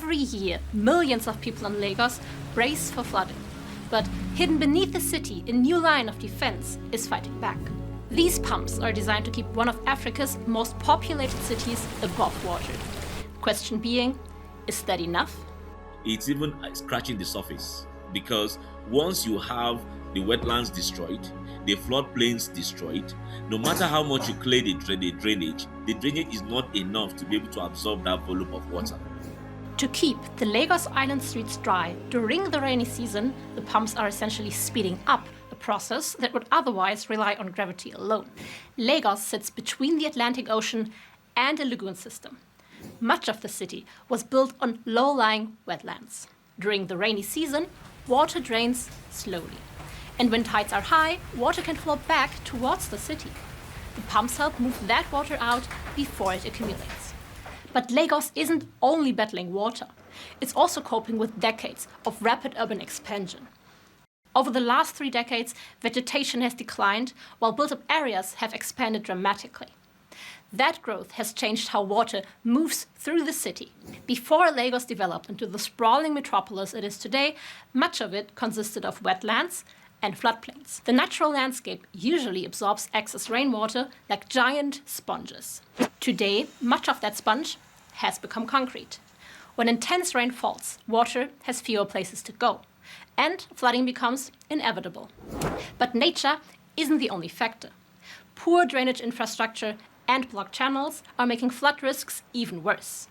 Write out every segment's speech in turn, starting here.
Every year, millions of people in Lagos brace for flooding. But hidden beneath the city, a new line of defense is fighting back. These pumps are designed to keep one of Africa's most populated cities above water. Question being, is that enough? It's even scratching the surface, because once you have the wetlands destroyed, the floodplains destroyed, no matter how much you clear the drainage is not enough to be able to absorb that volume of water. To keep the Lagos Island streets dry during the rainy season, the pumps are essentially speeding up a process that would otherwise rely on gravity alone. Lagos sits between the Atlantic Ocean and a lagoon system. Much of the city was built on low-lying wetlands. During the rainy season, water drains slowly. And when tides are high, water can flow back towards the city. The pumps help move that water out before it accumulates. But Lagos isn't only battling water. It's also coping with decades of rapid urban expansion. Over the last 3 decades, vegetation has declined, while built-up areas have expanded dramatically. That growth has changed how water moves through the city. Before Lagos developed into the sprawling metropolis it is today, much of it consisted of wetlands and floodplains. The natural landscape usually absorbs excess rainwater like giant sponges. Today, much of that sponge has become concrete. When intense rain falls, water has fewer places to go, and flooding becomes inevitable. But nature isn't the only factor. Poor drainage infrastructure and blocked channels are making flood risks even worse.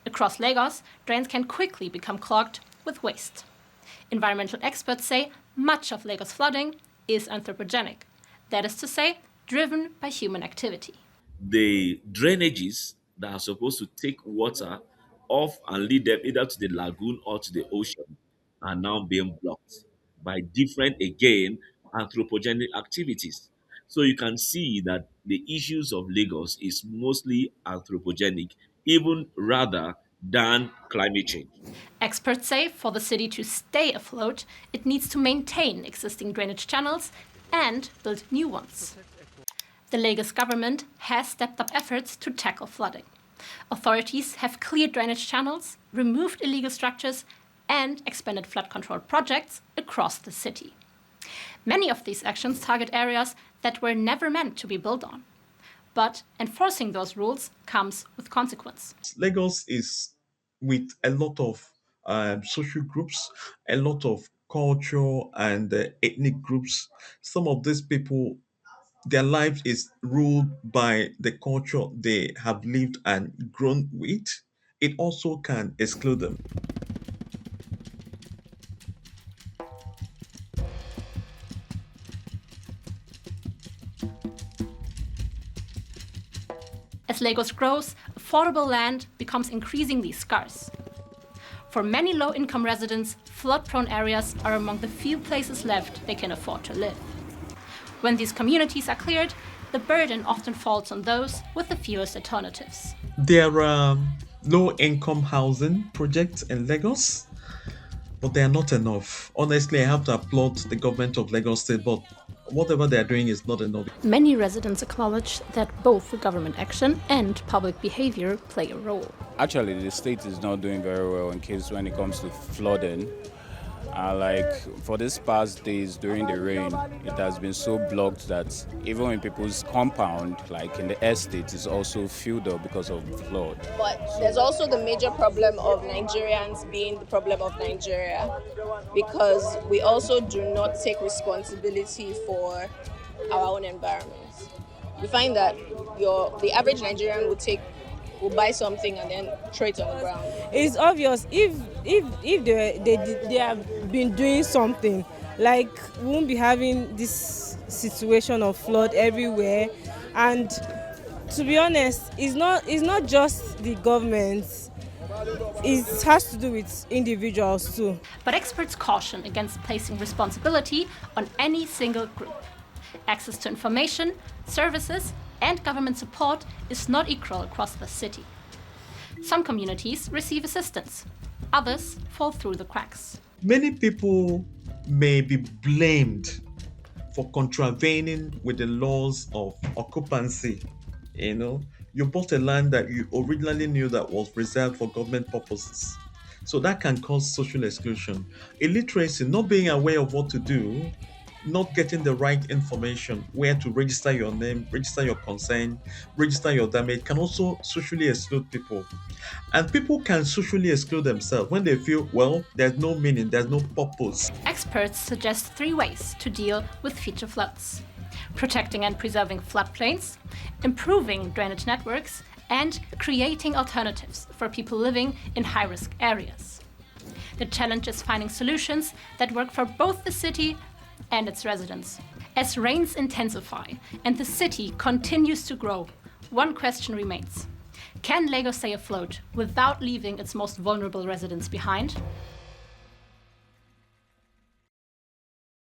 Across Lagos, drains can quickly become clogged with waste. Environmental experts say much of Lagos flooding is anthropogenic, that is to say, driven by human activity. The drainages that are supposed to take water off and lead them either to the lagoon or to the ocean are now being blocked by different, again, anthropogenic activities. So you can see that the issues of Lagos is mostly anthropogenic, even rather than climate change. Experts say for the city to stay afloat, it needs to maintain existing drainage channels and build new ones. The Lagos government has stepped up efforts to tackle flooding. Authorities have cleared drainage channels, removed illegal structures, and expanded flood control projects across the city. Many of these actions target areas that were never meant to be built on. But enforcing those rules comes with consequence. Lagos is with a lot of social groups, a lot of culture and ethnic groups. Some of these people, their life is ruled by the culture they have lived and grown with. It also can exclude them. As Lagos grows, affordable land becomes increasingly scarce. For many low-income residents, flood-prone areas are among the few places left they can afford to live. When these communities are cleared, the burden often falls on those with the fewest alternatives. There are low-income housing projects in Lagos, but they are not enough. Honestly, I have to applaud the government of Lagos State, but whatever they are doing is not enough. Many residents acknowledge that both government action and public behavior play a role. Actually, the state is not doing very well when it comes to flooding. Like for these past days during the rain, it has been so blocked that even in people's compound, like in the estate, is also filled up because of the flood. But there's also the major problem of Nigerians being the problem of Nigeria, because we also do not take responsibility for our own environment. We find that the average Nigerian will buy something and then throw it on the ground. It's obvious if they have been doing something, like we won't be having this situation of flood everywhere. And to be honest, it's not just the government. It has to do with individuals too. But experts caution against placing responsibility on any single group. Access to information, services, and government support is not equal across the city. Some communities receive assistance, others fall through the cracks. Many people may be blamed for contravening with the laws of occupancy. You bought a land that you originally knew that was reserved for government purposes. So that can cause social exclusion. Illiteracy, not being aware of what to do, not getting the right information, where to register your name, register your consent, register your damage, can also socially exclude people. And people can socially exclude themselves when they feel, well, there's no meaning, there's no purpose. Experts suggest 3 ways to deal with future floods: protecting and preserving floodplains, improving drainage networks, and creating alternatives for people living in high-risk areas. The challenge is finding solutions that work for both the city and its residents. As rains intensify and the city continues to grow, one question remains: can Lagos stay afloat without leaving its most vulnerable residents behind?